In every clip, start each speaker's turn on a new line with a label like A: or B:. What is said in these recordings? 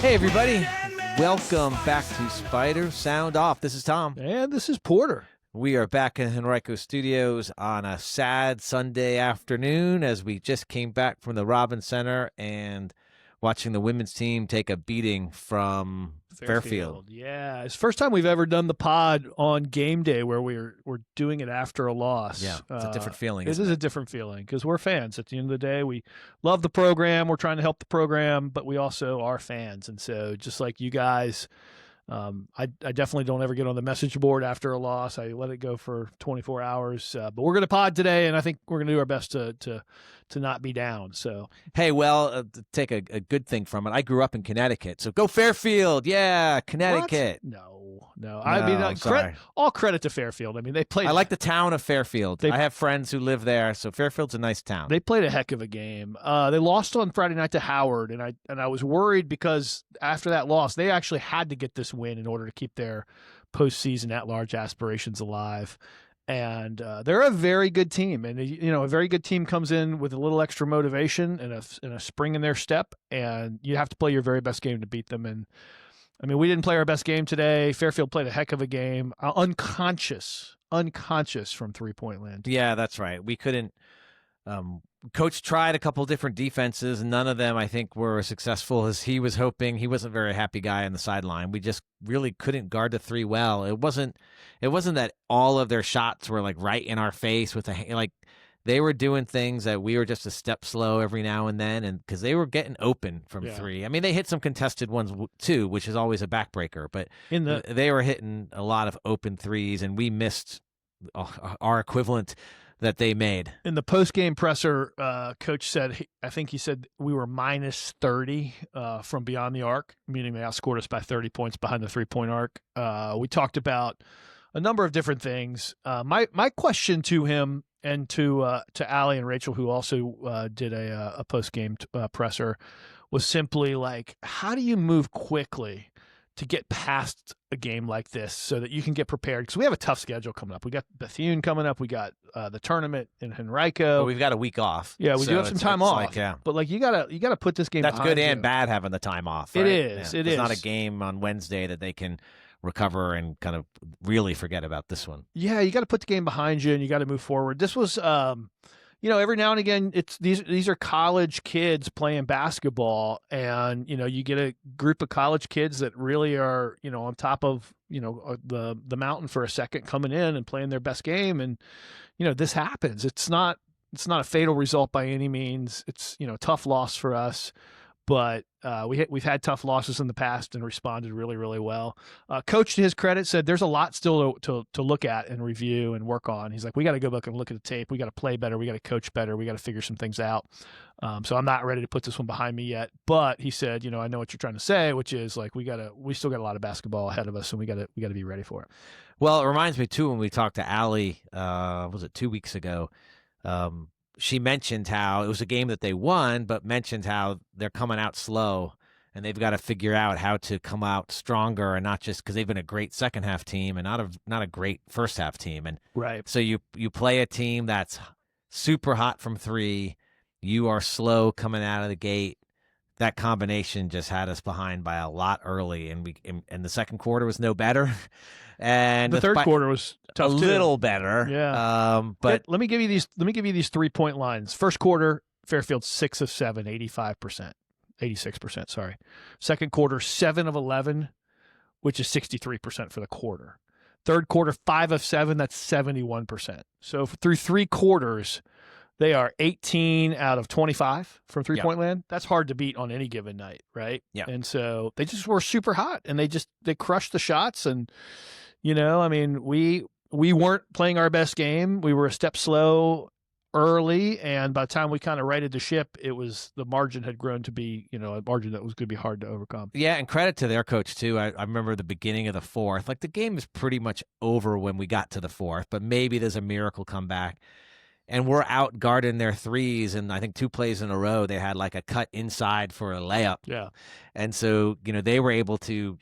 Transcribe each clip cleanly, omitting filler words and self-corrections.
A: Hey, everybody. Welcome back to Spider Sound Off. This is Tom.
B: And this is Porter.
A: We are back in Henrico Studios on a sad Sunday afternoon as we just came back from the Robins Center and watching the women's team take a beating from Fairfield.
B: Yeah, it's the first time we've ever done the pod on game day where we're doing it after a loss.
A: Yeah, it's a different feeling.
B: This is a different feeling because we're fans. At the end of the day, we love the program. We're trying to help the program, but we also are fans. And so just like you guys, I definitely don't ever get on the message board after a loss. I let it go for 24 hours. But we're going to pod today, and I think we're going to do our best to not be down. So
A: hey, well, to take a good thing from it, I grew up in Connecticut, so go Fairfield. Yeah, Connecticut.
B: No. I mean, all credit to Fairfield. I mean, they played.
A: I like the town of Fairfield. I have friends who live there, so Fairfield's a nice town.
B: They played a heck of a game. They lost on Friday night to Howard, and I was worried because after that loss, they actually had to get this win in order to keep their postseason at-large aspirations alive. And they're a very good team, and a very good team comes in with a little extra motivation and a spring in their step, and you have to play your very best game to beat them. And I mean, we didn't play our best game today. Fairfield played a heck of a game, unconscious from three-point land.
A: Yeah, that's right. We couldn't. Coach tried a couple different defenses, and none of them, I think, were as successful as he was hoping. He wasn't a very happy guy on the sideline. We just really couldn't guard the three well. It wasn't that all of their shots were like right in our face with they were doing things that we were just a step slow every now and then, and because they were getting open from three. I mean, they hit some contested ones too, which is always a backbreaker, but they were hitting a lot of open threes, and we missed our equivalent that they made.
B: In the post-game presser, Coach said, I think he said we were minus 30 from beyond the arc, meaning they outscored us by 30 points behind the three-point arc. We talked about a number of different things. My question to him and to Allie and Rachel, who also did a post-game presser, was simply like, how do you move quickly to get past a game like this so that you can get prepared? Because we have a tough schedule coming up. We got Bethune coming up. We got the tournament in Henrico.
A: Well, we've got a week off.
B: Yeah, we do have some time off. But like you gotta put this game.
A: That's
B: behind
A: good and
B: you.
A: bad having the time off. Right?
B: It is.
A: Yeah.
B: It's
A: not a game on Wednesday that they can recover and kind of really forget about this one.
B: Yeah, you got to put the game behind you and you got to move forward. This was, every now and again, it's these are college kids playing basketball, and you get a group of college kids that really are on top of the mountain for a second, coming in and playing their best game, and this happens. It's not a fatal result by any means. It's a tough loss for us. But we've had tough losses in the past and responded really, really well. Coach, to his credit, said there's a lot still to look at and review and work on. He's like, we got to go back and look at the tape. We got to play better. We got to coach better. We got to figure some things out. So I'm not ready to put this one behind me yet. But he said, I know what you're trying to say, which is like we still got a lot of basketball ahead of us, and we got to be ready for it.
A: Well, it reminds me too when we talked to Allie, was it 2 weeks ago? She mentioned how it was a game that they won, but mentioned how they're coming out slow and they've got to figure out how to come out stronger, and not just because they've been a great second half team and not a great first half team. And
B: right.
A: So you play a team that's super hot from three. You are slow coming out of the gate. That combination just had us behind by a lot early, and the second quarter was no better. And
B: the third quarter was tough
A: a
B: too.
A: Little better.
B: Yeah.
A: But
B: let me give you these 3-point lines. First quarter, Fairfield 6 of 7, 86%, sorry. Second quarter, 7 of 11, which is 63% for the quarter. Third quarter, 5 of 7, that's 71%. So through 3 quarters, they are 18 out of 25 from three-point land. That's hard to beat on any given night, right?
A: Yeah.
B: And so they just were super hot, and they crushed the shots. And, I mean, we weren't playing our best game. We were a step slow early, and by the time we kind of righted the ship, the margin had grown to be, a margin that was going to be hard to overcome.
A: Yeah, and credit to their coach, too. I remember the beginning of the fourth. Like, the game is pretty much over when we got to the fourth, but maybe there's a miracle comeback. and we're out guarding their threes. And I think 2 plays in a row, they had like a cut inside for a layup.
B: Yeah.
A: And so, they were able to,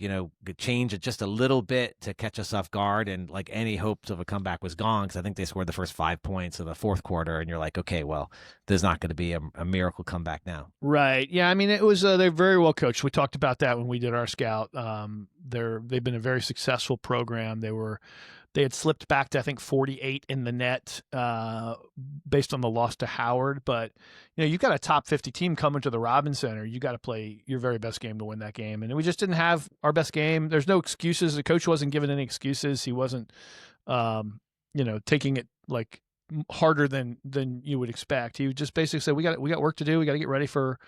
A: change it just a little bit to catch us off guard. And like any hopes of a comeback was gone, because I think they scored the first 5 points of the fourth quarter. And you're like, okay, well, there's not going to be a miracle comeback now.
B: Right. Yeah. I mean, it was, they're very well coached. We talked about that when we did our scout. They've been a very successful program. They had slipped back to, I think, 48 in the net based on the loss to Howard. But, you've got a top 50 team coming to the Robins Center. You got to play your very best game to win that game. And we just didn't have our best game. There's no excuses. The coach wasn't giving any excuses. He wasn't, taking it like harder than you would expect. He just basically said, we got work to do. We got to get ready for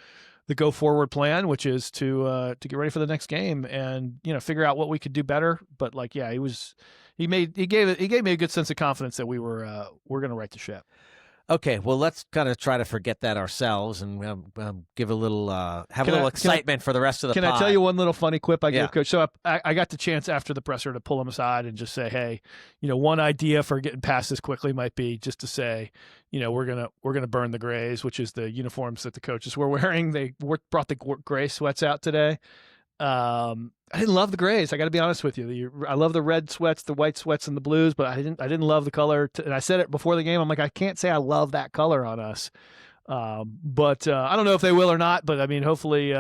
B: the go forward plan, which is to get ready for the next game and, figure out what we could do better. But he gave me a good sense of confidence that we're going to right the ship.
A: Okay, well, let's kind of try to forget that ourselves and give a little have a little excitement for the rest of the pod.
B: Can I tell you one little funny quip I gave Coach? So I got the chance after the presser to pull him aside and just say, hey, one idea for getting past this quickly might be just to say, we're gonna burn the grays, which is the uniforms that the coaches were wearing. They brought the gray sweats out today. I didn't love the grays. I got to be honest with you. I love the red sweats, the white sweats, and the blues, but I didn't love the color. And I said it before the game. I'm like, I can't say I love that color on us. But I don't know if they will or not. But I mean, hopefully,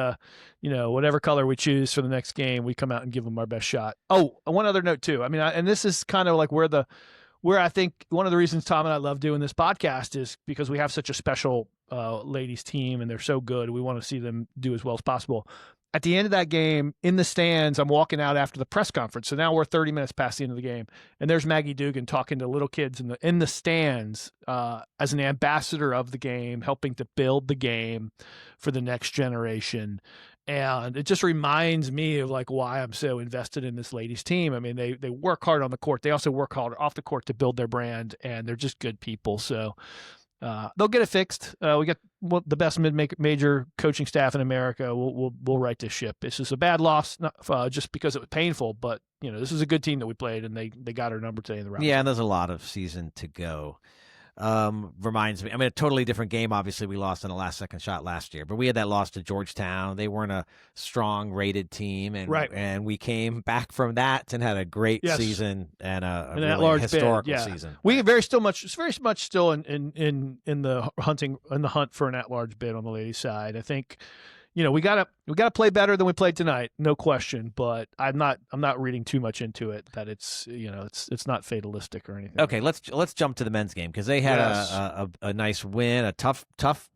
B: whatever color we choose for the next game, we come out and give them our best shot. Oh, one other note too. I mean, and this is kind of like where I think one of the reasons Tom and I love doing this podcast is because we have such a special ladies team and they're so good. We want to see them do as well as possible. At the end of that game, in the stands, I'm walking out after the press conference. So now we're 30 minutes past the end of the game, and there's Maggie Dugan talking to little kids in the stands as an ambassador of the game, helping to build the game for the next generation. And it just reminds me of like why I'm so invested in this ladies team. I mean, they work hard on the court. They also work hard off the court to build their brand, and they're just good people. So they'll get it fixed. We got the best mid-major coaching staff in America. We'll right this ship. This is a bad loss, not just because it was painful, but this is a good team that we played, and they got our number today in the round.
A: Yeah, and there's a lot of season to go. Reminds me, I mean, a totally different game. Obviously, we lost on a last-second shot last year, but we had that loss to Georgetown. They weren't a strong rated team, and we came back from that and had a great season and a really historical season.
B: We very much still in the hunt for an at-large bid on the ladies' side. I think we gotta play better than we played tonight, no question. But I'm not reading too much into it that it's it's not fatalistic or anything.
A: Okay, let's jump to the men's game because they had a nice win, a tough,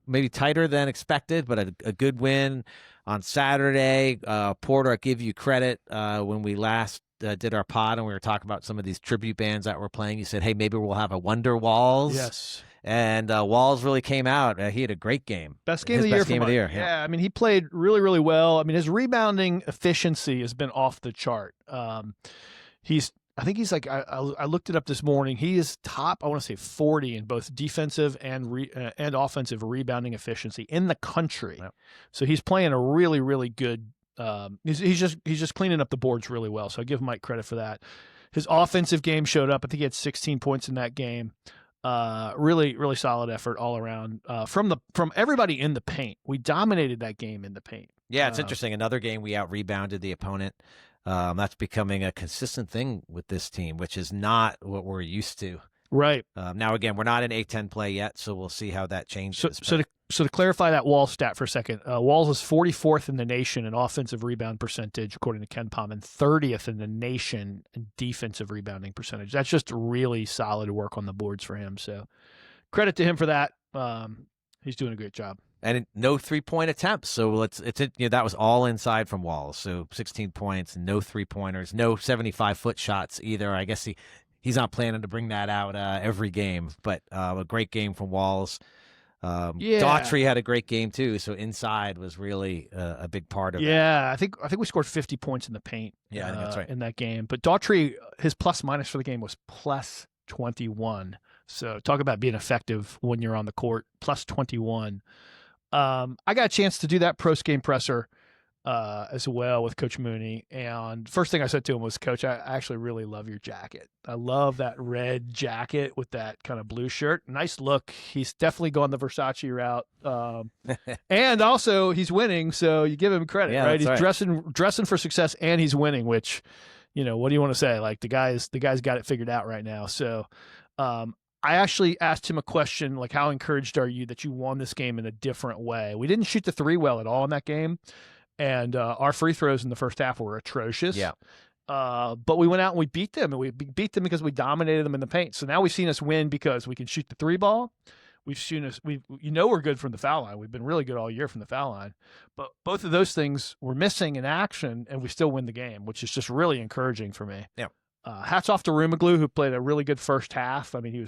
A: maybe tighter than expected, but a good win on Saturday. Porter, I give you credit when we last did our pod and we were talking about some of these tribute bands that were playing. You said, hey, maybe we'll have a Wonder Walz.
B: Yes.
A: And Walz really came out. He had a great game.
B: Best game of the year. Yeah, I mean, he played really, really well. I mean, his rebounding efficiency has been off the chart. I think he's like, I looked it up this morning. He is top, I want to say 40 in both defensive and offensive rebounding efficiency in the country. Yep. So he's playing a really, really good. He's just cleaning up the boards really well. So I give Mike credit for that. His offensive game showed up. I think he had 16 points in that game. Really, really solid effort all around from everybody in the paint. We dominated that game in the paint.
A: Yeah, it's interesting. Another game we out-rebounded the opponent. That's becoming a consistent thing with this team, which is not what we're used to.
B: Right.
A: Now, again, we're not in A-10 play yet, so we'll see how that changes.
B: So to clarify that Walz stat for a second, Walz is 44th in the nation in offensive rebound percentage, according to Ken Pom, and 30th in the nation in defensive rebounding percentage. That's just really solid work on the boards for him. So credit to him for that. He's doing a great job.
A: And no three-point attempts. So that was all inside from Walz. So 16 points, no three-pointers, no 75-foot shots either. I guess he's not planning to bring that out every game, but a great game from Walz. Daughtry had a great game too, so inside was really a big part of it.
B: Yeah, I think we scored 50 points in the paint.
A: Yeah, I think that's right
B: in that game. But Daughtry, his plus minus for the game was plus 21. So talk about being effective when you're on the court. Plus 21. I got a chance to do that post game presser as well with Coach Mooney. And first thing I said to him was, Coach, I actually really love your jacket. I love that red jacket with that kind of blue shirt. Nice look. He's definitely gone the Versace route. And also he's winning, so you give him credit, right? He's dressing for success, and he's winning, which, what do you want to say? Like the guy's got it figured out right now. So I actually asked him a question like, how encouraged are you that you won this game in a different way? We didn't shoot the three well at all in that game. And our free throws in the first half were atrocious.
A: Yeah.
B: But we went out and we beat them, and we beat them because we dominated them in the paint. So now we've seen us win because we can shoot the three ball. We've seen us. We're good from the foul line. We've been really good all year from the foul line. But both of those things were missing in action, and we still win the game, which is just really encouraging for me.
A: Yeah.
B: Hats off to Rumaglu, who played a really good first half. I mean,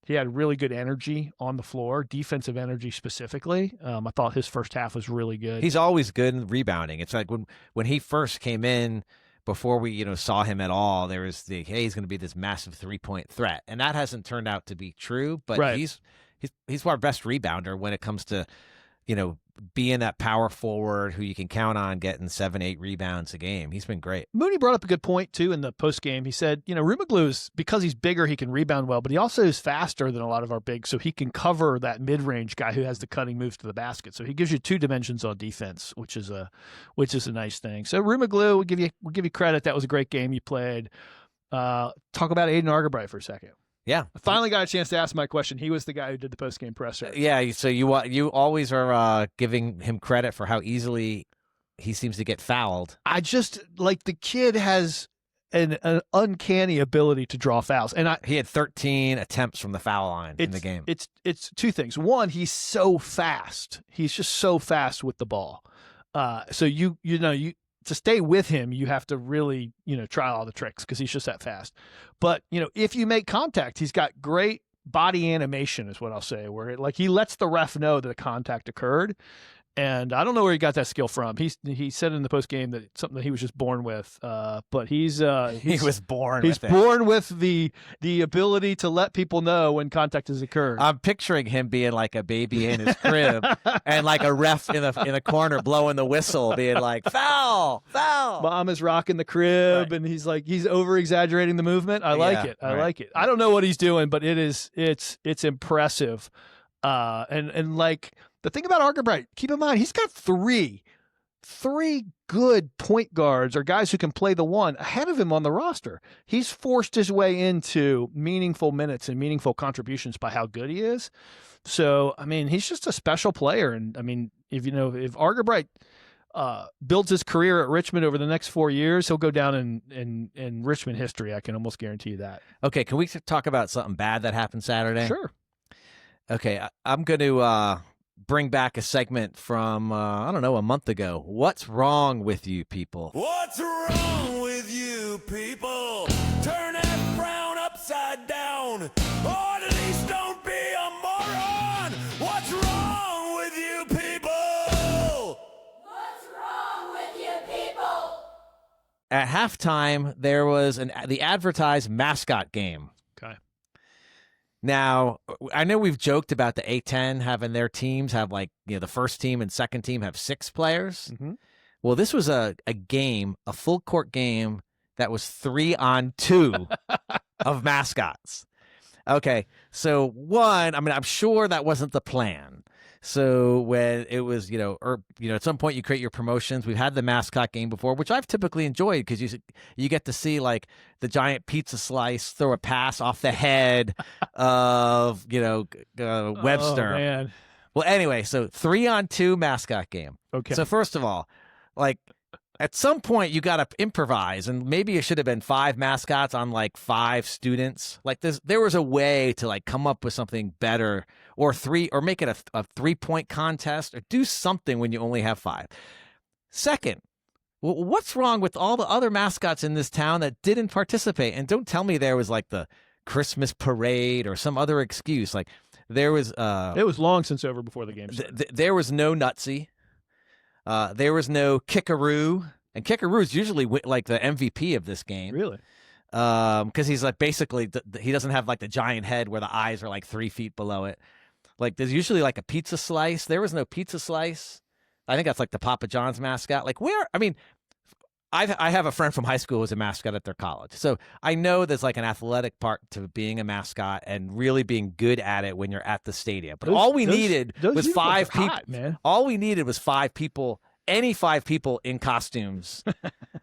B: he had really good energy on the floor, defensive energy specifically. I thought his first half was really good.
A: He's always good in rebounding. It's like when he first came in, before we saw him at all, there was hey, he's going to be this massive 3-point threat, and that hasn't turned out to be true. But
B: right.
A: he's our best rebounder when it comes to being that power forward who you can count on getting 7-8 rebounds a game. He's been great.
B: Mooney brought up a good point too in the post game. He said, Rumaglu is, because he's bigger, he can rebound well, but he also is faster than a lot of our bigs, so he can cover that mid-range guy who has the cutting moves to the basket. So he gives you two dimensions on defense, which is a nice thing. So Rumaglu, we'll give you credit. That was a great game you played. Talk about Aiden Argabright for a second.
A: Yeah,
B: I finally got a chance to ask my question. He was the guy who did the post-game presser.
A: Yeah, so you always are giving him credit for how easily he seems to get fouled.
B: I just the kid has an uncanny ability to draw fouls, and he
A: had 13 attempts from the foul line in the game.
B: It's two things. One, he's so fast. He's just so fast with the ball. So you to stay with him, you have to really, try all the tricks because he's just that fast. But, if you make contact, he's got great body animation is what I'll say, where he lets the ref know that a contact occurred. And I don't know where he got that skill from. He said in the post game that it's something that he was just born with. But he
A: was born.
B: He's born with the ability to let people know when contact has occurred.
A: I'm picturing him being like a baby in his crib, and like a ref in a corner blowing the whistle, being like foul.
B: Mom is rocking the crib, right. And he's over exaggerating the movement. I like it. I like it. I don't know what he's doing, but it's impressive. The thing about Argabright, keep in mind, he's got three good point guards or guys who can play the one ahead of him on the roster. He's forced his way into meaningful minutes and meaningful contributions by how good he is. So, I mean, he's just a special player. And I mean, if Argabright builds his career at Richmond over the next 4 years, he'll go down in Richmond history. I can almost guarantee you that.
A: Okay, can we talk about something bad that happened Saturday?
B: Sure.
A: Okay, I'm going to bring back a segment from, a month ago. What's wrong with you people?
C: What's wrong with you people? Turn that frown upside down, or at least don't be a moron. What's wrong with you people?
D: What's wrong with you people?
A: At halftime, there was the advertised mascot game.
B: Okay.
A: Now, I know we've joked about the A10 having their teams have the first team and second team have 6 players.
B: Mm-hmm.
A: Well, this was a game, a full court game that was 3-on-2 of mascots. Okay, so I'm sure that wasn't the plan. So when it was, at some point you create your promotions. We've had the mascot game before, which I've typically enjoyed because you get to see the giant pizza slice throw a pass off the head of Webster.
B: Oh, man.
A: Well, anyway, so 3-on-2 mascot game.
B: Okay.
A: So first of all, at some point you got to improvise, and maybe it should have been 5 mascots on 5 students. There was a way to come up with something better, or make it a 3-point contest, or do something when you only have 5. Second, what's wrong with all the other mascots in this town that didn't participate? And don't tell me there was the Christmas parade or some other excuse. There was
B: it was long since over before the game started.
A: There was no Nutsy. There was no Kickaroo, and Kickaroo is usually the MVP of this game.
B: Really?
A: Because he's basically he doesn't have the giant head where the eyes are 3 feet below it. There's usually a pizza slice. There was no pizza slice. I think that's like the Papa John's mascot. Like where? I mean, I have a friend from high school who was a mascot at their college, so I know there's like an athletic part to being a mascot and really being good at it when you're at the stadium. But all we needed was 5 people.
B: Man.
A: All we needed was 5 people. Any 5 people in costumes.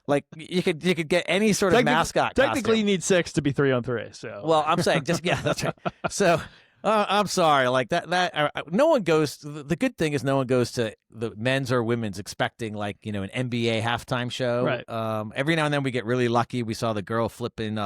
A: Like you could get any sort of mascot.
B: Technically,
A: costume.
B: you need 6 to be 3-on-3. So
A: Well, I'm saying just that's right. So I'm sorry, like that. No one goes. The good thing is no one goes to the men's or women's expecting like an NBA halftime show.
B: Right.
A: Every now and then we get really lucky. We saw the girl flipping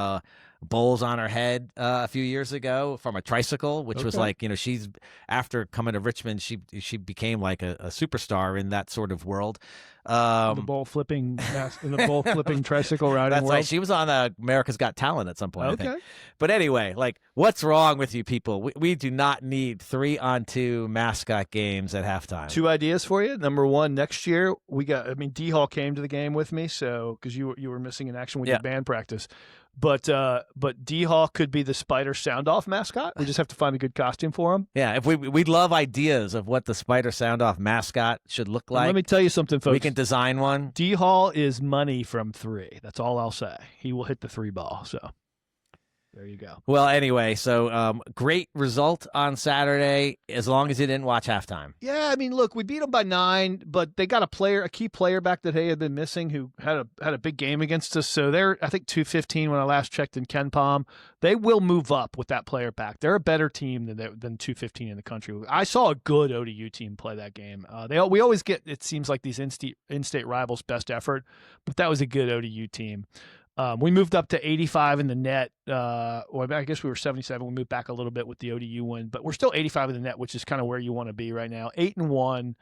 A: bowls on her head a few years ago from a tricycle, which was like she's after coming to Richmond, she became like a superstar in that sort of world.
B: The bowl flipping tricycle riding
A: That's
B: world.
A: like she was on America's Got Talent at some point.
B: Okay.
A: I think. But anyway, like, what's wrong with you people? We do not need 3-on-2 mascot games at halftime.
B: 2 ideas for you. Number 1, next year D Hall came to the game with me, so because you were missing in action with your band practice. But D Hall could be the Spider Sound Off mascot. We just have to find a good costume for him.
A: Yeah, if we'd love ideas of what the Spider Sound Off mascot should look like.
B: And let me tell you something, folks.
A: We can design one.
B: D Hall is money from 3. That's all I'll say. He will hit the 3 ball. So there you go.
A: Well, anyway, so great result on Saturday as long as you didn't watch halftime.
B: Yeah, I mean, look, we beat them by 9, but they got a key player back that they had been missing who had a big game against us. So they're, I think, 215 when I last checked in Ken Palm. They will move up with that player back. They're a better team than 215 in the country. I saw a good ODU team play that game. We always get, it seems like these in-state rivals' best effort, but that was a good ODU team. We moved up to 85 in the net. Or I guess we were 77. We moved back a little bit with the ODU win, but we're still 85 in the net, which is kind of where you want to be right now. 8-1.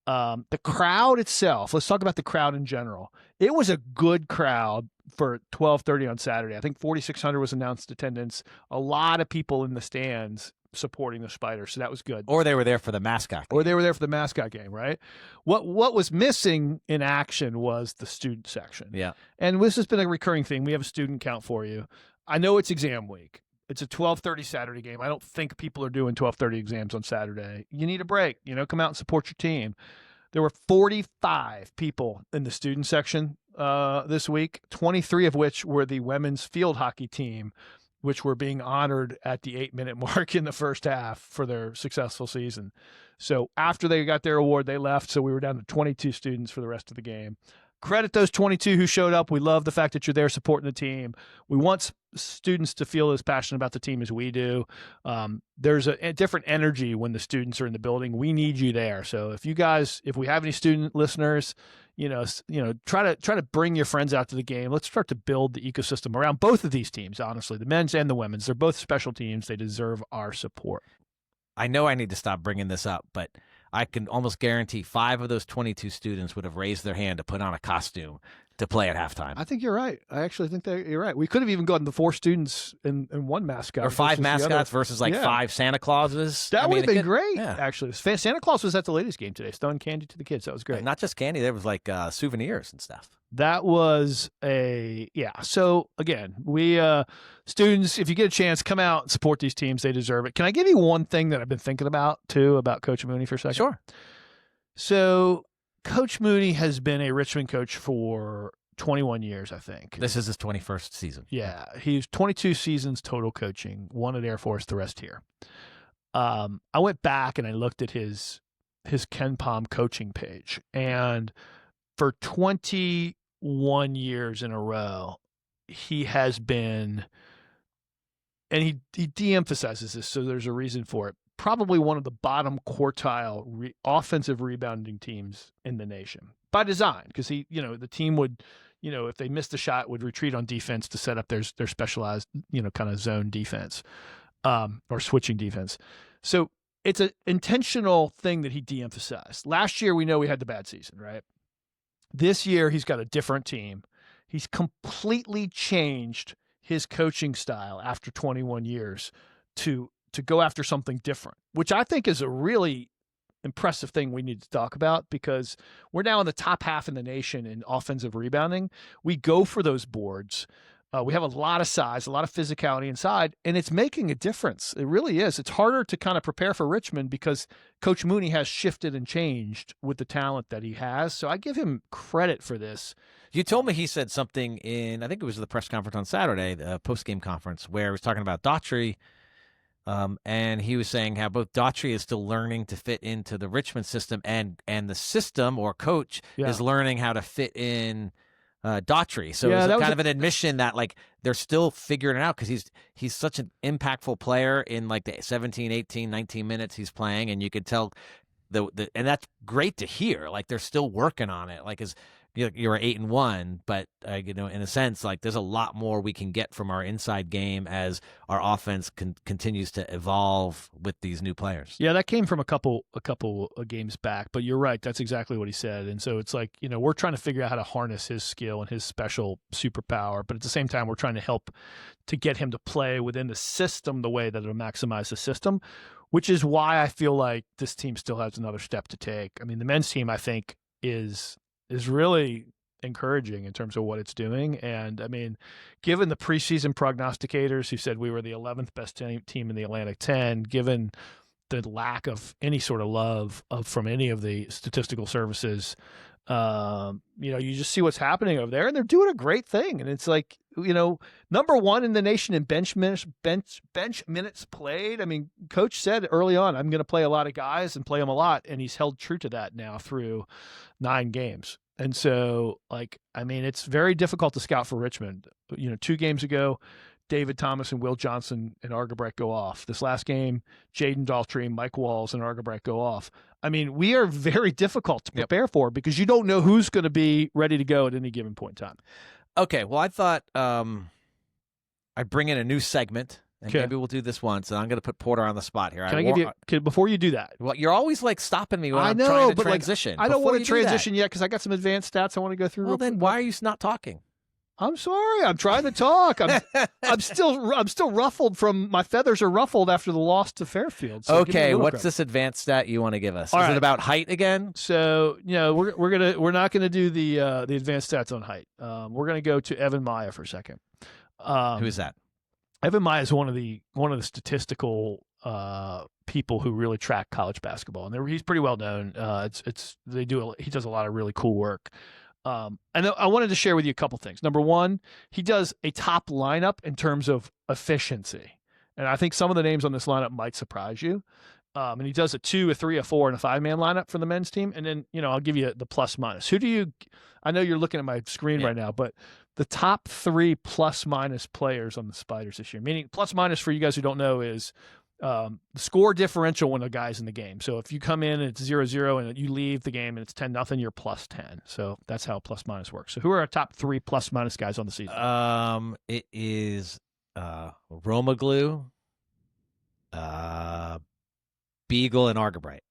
B: The crowd itself, let's talk about the crowd in general. It was a good crowd for 12:30 on Saturday. I think 4,600 was announced attendance. A lot of people in the stands supporting the Spiders, so that was good.
A: Or they were there for the mascot game.
B: Or they were there for the mascot game, right? What was missing in action was the student section.
A: Yeah.
B: And this has been a recurring thing. We have a student count for you. I know it's exam week. It's a 12:30 Saturday game. I don't think people are doing 12:30 exams on Saturday. You need a break. Come out and support your team. There were 45 people in the student section this week, 23 of which were the women's field hockey team, which were being honored at the 8-minute mark in the first half for their successful season. So after they got their award, they left. So we were down to 22 students for the rest of the game. Credit those 22 who showed up. We love the fact that you're there supporting the team. We want students to feel as passionate about the team as we do. There's a different energy when the students are in the building. We need you there. So if we have any student listeners, try to bring your friends out to the game. Let's start to build the ecosystem around both of these teams, honestly, the men's and the women's. They're both special teams. They deserve our support.
A: I know I need to stop bringing this up, but I can almost guarantee 5 of those 22 students would have raised their hand to put on a costume to play at halftime.
B: I think you're right. I actually think that you're right. We could have even gotten the 4 students and 1 mascot.
A: Or 5 mascots versus 5 Santa Clauses.
B: That would have been great,
A: yeah.
B: actually. Santa Claus was at the ladies' game today, throwing candy to the kids. That was great.
A: Not just candy. There was like souvenirs and stuff.
B: That was So again, we students, if you get a chance, come out and support these teams. They deserve it. Can I give you one thing that I've been thinking about too about Coach Mooney for a second?
A: Sure.
B: So Coach Mooney has been a Richmond coach for 21 years, I think.
A: This is his 21st season.
B: Yeah, he's 22 seasons total coaching. 1 at Air Force, the rest here. I went back and I looked at his Ken Palm coaching page, and for 21 years in a row, he has been, and he de-emphasizes this, so there's a reason for it, probably one of the bottom quartile offensive rebounding teams in the nation by design, because the team would, if they missed a shot, would retreat on defense to set up their specialized, kind of zone defense or switching defense. So it's an intentional thing that he de-emphasized. Last year, we know we had the bad season, right? This year, he's got a different team. He's completely changed his coaching style after 21 years to go after something different, which I think is a really impressive thing we need to talk about, because we're now in the top half in the nation in offensive rebounding. We go for those boards. We have a lot of size, a lot of physicality inside, and it's making a difference. It really is. It's harder to kind of prepare for Richmond because Coach Mooney has shifted and changed with the talent that he has. So I give him credit for this.
A: You told me he said something in, I think it was the press conference on Saturday, the post-game conference, where he was talking about Daughtry, and he was saying how both Daughtry is still learning to fit into the Richmond system, and the system or coach is learning how to fit in Daughtry. So
B: Yeah,
A: it's
B: that was
A: kind of an admission that like they're still figuring it out because he's such an impactful player in like the 17, 18, 19 minutes he's playing, and you could tell and that's great to hear. Like they're still working on it. Like you're 8-1, but in a sense, like there's a lot more we can get from our inside game as our offense continues to evolve with these new players.
B: Yeah, that came from a couple of games back, but you're right. That's exactly what he said. And so it's like, we're trying to figure out how to harness his skill and his special superpower, but at the same time, we're trying to help to get him to play within the system the way that it'll maximize the system, which is why I feel like this team still has another step to take. I mean, the men's team, I think, is really encouraging in terms of what it's doing. And I mean, given the preseason prognosticators who said we were the 11th best team in the Atlantic 10, given the lack of any sort of love from any of the statistical services, you just see what's happening over there, and they're doing a great thing. And it's like, number one in the nation in bench minutes played. I mean, coach said early on, I'm going to play a lot of guys and play them a lot. And he's held true to that now through 9 games. And so, it's very difficult to scout for Richmond. 2 games ago, David Thomas and Will Johnson and Argabright go off. This last game, Jaden Daughtry, Mike Walz, and Argabright go off. I mean, we are very difficult to prepare for because you don't know who's going to be ready to go at any given point in time.
A: Okay, well, I thought I'd bring in a new segment, and maybe we'll do this once, and I'm going to put Porter on the spot here.
B: Can I give you, before you do that?
A: Well, you're always stopping me when I'm trying to transition.
B: I don't want to transition yet because I got some advanced stats I want to go through.
A: Well, then why are you not talking?
B: I'm sorry. I'm trying to talk. I'm still ruffled from my feathers are ruffled after the loss to Fairfield. So
A: okay, what's this advanced stat you want to give us? Is it about height again?
B: So we're not gonna do the advanced stats on height. We're gonna go to Evan Maya for a second.
A: Who is that?
B: Evan Maya is one of the statistical people who really track college basketball, and he's pretty well known. He does a lot of really cool work. And I wanted to share with you a couple things. Number one, he does a top lineup in terms of efficiency. And I think some of the names on this lineup might surprise you. And he does a 2, a 3, a 4, and a 5-man lineup for the men's team. And then, I'll give you the plus minus. I know you're looking at my screen right now, but the top 3 plus minus players on the Spiders this year, meaning plus minus for you guys who don't know is the score differential when a guy's in the game. So if you come in and it's 0-0 and you leave the game and it's 10-0, you're plus 10. So that's how plus minus works. So who are our top 3 plus minus guys on the season?
A: It is Romaglu, Beagle, and Argabright.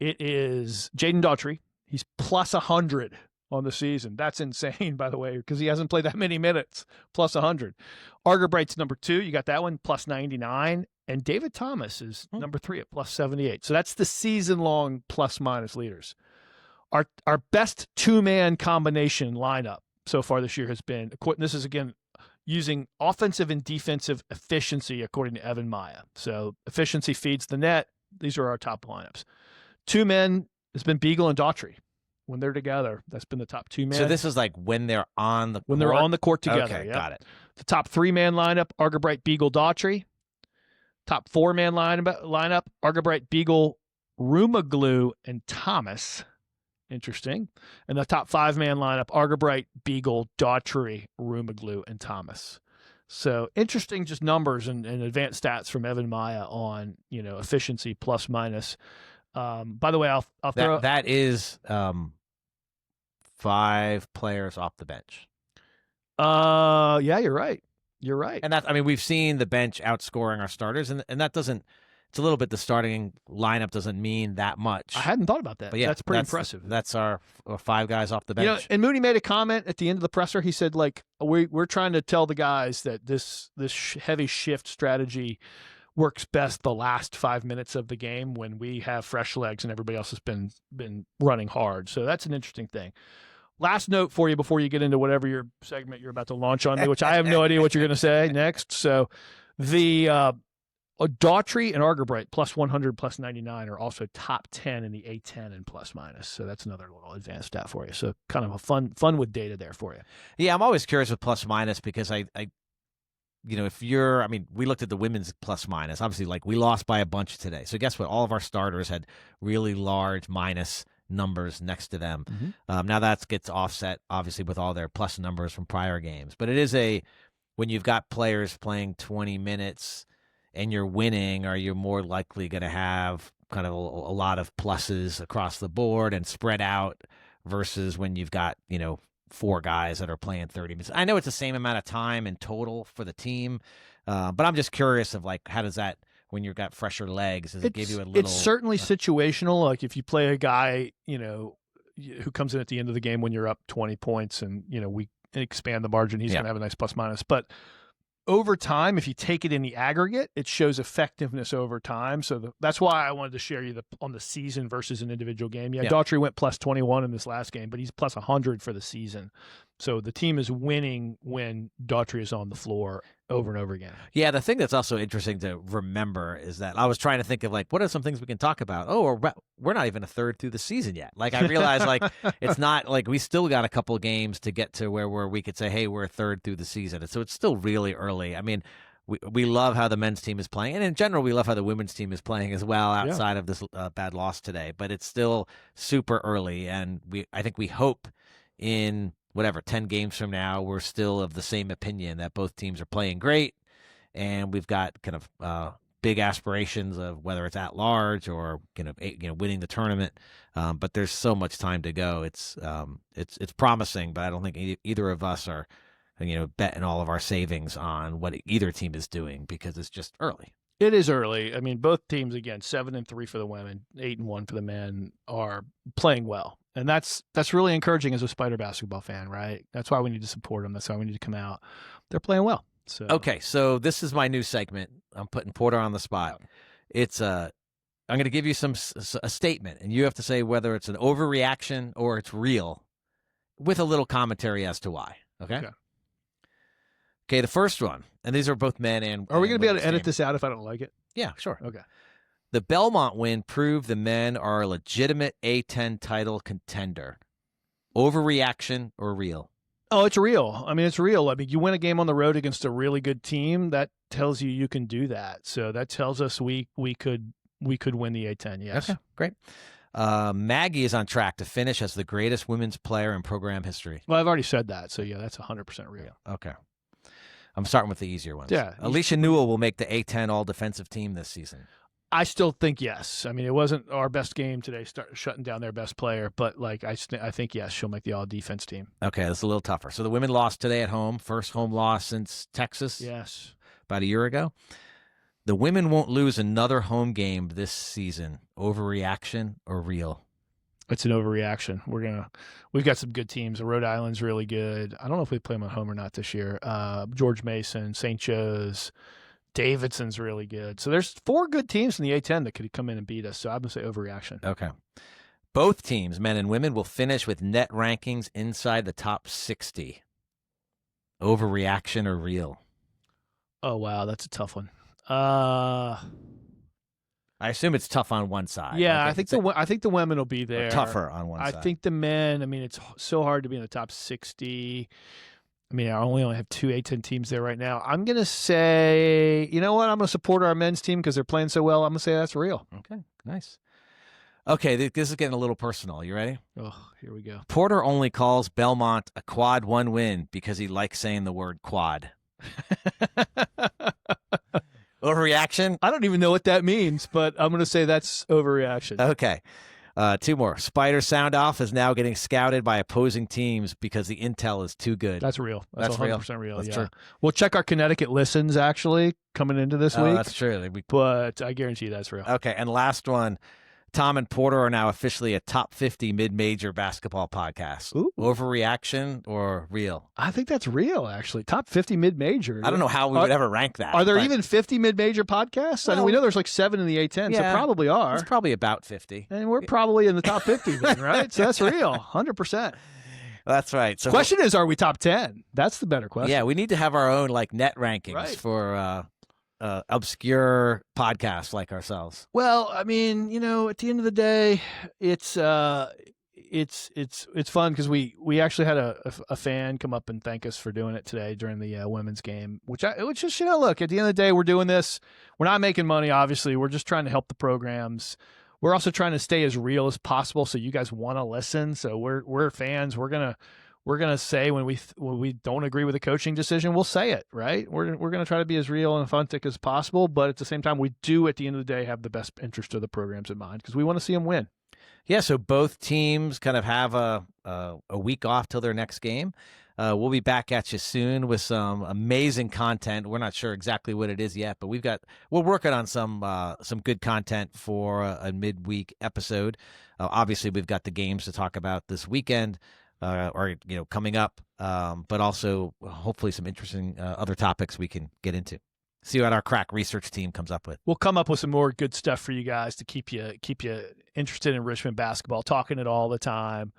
B: It is Jaden Daughtry. He's plus 100 on the season. That's insane, by the way, because he hasn't played that many minutes. Plus 100. Argabright's number 2. You got that one, plus 99. And David Thomas is number 3 at plus 78. So that's the season-long plus-minus leaders. Our best 2-man combination lineup so far this year has been, this is, again, using offensive and defensive efficiency according to Evan Maya. So efficiency feeds the net. These are our top lineups. 2 men has been Beagle and Daughtry. When they're together, that's been the top 2 men.
A: So this is like when they're on the court?
B: When they're on the court together.
A: Okay, got it.
B: The top 3-man lineup, Argabright, Beagle, Daughtry. Top 4-man lineup, Argabright, Beagle, Rumaglu, and Thomas. Interesting. And the top 5-man lineup, Argabright, Beagle, Daughtry, Rumaglu, and Thomas. So interesting just numbers and advanced stats from Evan Maya on, efficiency plus minus. By the way, I'll throw
A: that is 5 players off the bench.
B: Yeah, you're right. You're right.
A: And we've seen the bench outscoring our starters, and that doesn't, it's a little bit, the starting lineup doesn't mean that much.
B: I hadn't thought about that.
A: But yeah,
B: that's pretty impressive.
A: That's our 5 guys off the bench.
B: And Mooney made a comment at the end of the presser. He said, we're trying to tell the guys that this heavy shift strategy works best the last 5 minutes of the game when we have fresh legs and everybody else has been running hard. So that's an interesting thing. Last note for you before you get into whatever your segment you're about to launch on me, which I have no idea what you're going to say next. So the Daughtry and Argabright plus 100, plus 99 are also top 10 in the A10 and plus minus. So that's another little advanced stat for you. So kind of a fun with data there for you.
A: Yeah, I'm always curious with plus minus because I if you're, we looked at the women's plus minus. Obviously, like we lost by a bunch today. So guess what? All of our starters had really large minus numbers next to them. Now that gets offset, obviously, with all their plus numbers from prior games. But it is when you've got players playing 20 minutes and you're winning, are you more likely going to have kind of a lot of pluses across the board and spread out versus when you've got, 4 guys that are playing 30 minutes. I know it's the same amount of time in total for the team, but I'm just curious of how does that, when you've got fresher legs, does it give you a little...
B: It's certainly situational. Like if you play a guy, who comes in at the end of the game when you're up 20 points and, we expand the margin, he's going to have a nice plus minus. But over time, if you take it in the aggregate, it shows effectiveness over time. So that's why I wanted to share you on the season versus an individual game. Yeah, Daughtry went plus 21 in this last game, but he's plus 100 for the season. So the team is winning when Daughtry is on the floor over and over again.
A: Yeah, the thing that's also interesting to remember is that I was trying to think of what are some things we can talk about? Oh, we're not even a third through the season yet. Like I realized it's not like we still got a couple games to get to where we could say, hey, we're a third through the season. And so it's still really early. We love how the men's team is playing. And in general, we love how the women's team is playing as well outside of this bad loss today. But it's still super early. And I think we hope in 10 games from now, we're still of the same opinion that both teams are playing great, and we've got kind of big aspirations of whether it's at large or winning the tournament. But there's so much time to go. It's promising, but I don't think either of us are betting all of our savings on what either team is doing because it's just early.
B: It is early. Both teams, again, 7-3 for the women, 8-1 for the men, are playing well. And that's really encouraging as a Spider basketball fan, right? That's why we need to support them. That's why we need to come out. They're playing well. So
A: okay, so this is my new segment. I'm putting Porter on the spot. It's I'm going to give you a statement, and you have to say whether it's an overreaction or it's real, with a little commentary as to why. Okay. Okay, the first one, and these are both men and...
B: Are we going to be able to edit this out if I don't like it?
A: Yeah, sure.
B: Okay.
A: The Belmont win proved the men are a legitimate A10 title contender. Overreaction or real?
B: Oh, it's real. It's real. You win a game on the road against a really good team, that tells you can do that. So that tells us we could win the A10, yes.
A: Okay, great. Maggie is on track to finish as the greatest women's player in program history.
B: Well, I've already said that, so yeah, that's 100% real.
A: Okay. I'm starting with the easier ones.
B: Yeah.
A: Alicia Newell will make the A10 all-defensive team this season.
B: I still think yes. It wasn't our best game today, shutting down their best player, but I think yes, she'll make the all-defense team.
A: Okay, that's a little tougher. So the women lost today at home, first home loss since Texas.
B: Yes. About
A: a year ago. The women won't lose another home game this season. Overreaction or real?
B: It's an overreaction. We've got some good teams. Rhode Island's really good. I don't know if we play them at home or not this year. George Mason, St. Joe's, Davidson's really good. So there's 4 good teams in the A10 that could come in and beat us. So I'm going to say overreaction.
A: Okay. Both teams, men and women, will finish with net rankings inside the top 60. Overreaction or real?
B: Oh, wow. That's a tough one.
A: I assume it's tough on one side.
B: Yeah, I think the women will be there.
A: Tougher on one side.
B: I think the men, it's so hard to be in the top 60. I only have 2 A10 teams there right now. I'm going to say, you know what? I'm going to support our men's team because they're playing so well. I'm going to say that's real.
A: Okay, nice. Okay, this is getting a little personal. You ready?
B: Oh, here we go.
A: Porter only calls Belmont a quad 1 win because he likes saying the word quad. Overreaction?
B: I don't even know what that means, but I'm going to say that's overreaction.
A: Okay. 2 more. Spider Sound Off is now getting scouted by opposing teams because the intel is too good.
B: That's real. That's 100% real.
A: That's
B: yeah.
A: true.
B: We'll check our Connecticut listens, actually, coming into this week.
A: That's true.
B: But I guarantee you that's real.
A: Okay, and last one. Tom and Porter are now officially a top 50 mid-major basketball podcast.
B: Ooh.
A: Overreaction or real?
B: I think that's real, actually. Top 50 mid-major.
A: I don't know how we would ever rank that.
B: Are there even 50 mid-major podcasts?
A: Well,
B: we know there's 7 in the A10, so probably are.
A: It's probably about 50.
B: And we're probably in the top 50 then, right? So that's real, 100%.
A: That's right. So
B: Question is, are we top 10? That's the better question.
A: yeah, we need to have our own like net rankings
B: Right.
A: for obscure podcasts like ourselves.
B: Well, I mean, at the end of the day, it's fun because we actually had a fan come up and thank us for doing it today during the women's game, which just look, at the end of the day, we're doing this. We're not making money, obviously. We're just trying to help the programs. We're also trying to stay as real as possible, so you guys want to listen. So we're fans. We're gonna say when we don't agree with a coaching decision, we'll say it, right? We're gonna try to be as real and authentic as possible, but at the same time, we do at the end of the day have the best interest of the programs in mind because we want to see them win.
A: Yeah, so both teams kind of have a week off till their next game. We'll be back at you soon with some amazing content. We're not sure exactly what it is yet, but we're working on some good content for a midweek episode. Obviously, we've got the games to talk about this weekend. Or coming up, but also hopefully some interesting other topics we can get into. See what our crack research team comes up with.
B: We'll come up with some more good stuff for you guys to keep you interested in Richmond basketball, talking it all the time.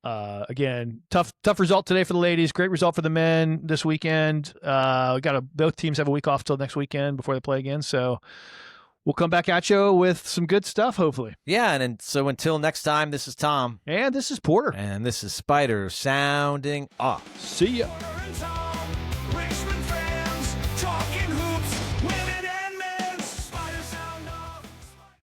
B: Again, tough result today for the ladies. Great result for the men this weekend. Both teams have a week off till next weekend before they play again. So we'll come back at you with some good stuff, hopefully.
A: Yeah, and so until next time, this is Tom.
B: And this is Porter.
A: And this is Spider sounding off.
B: See ya.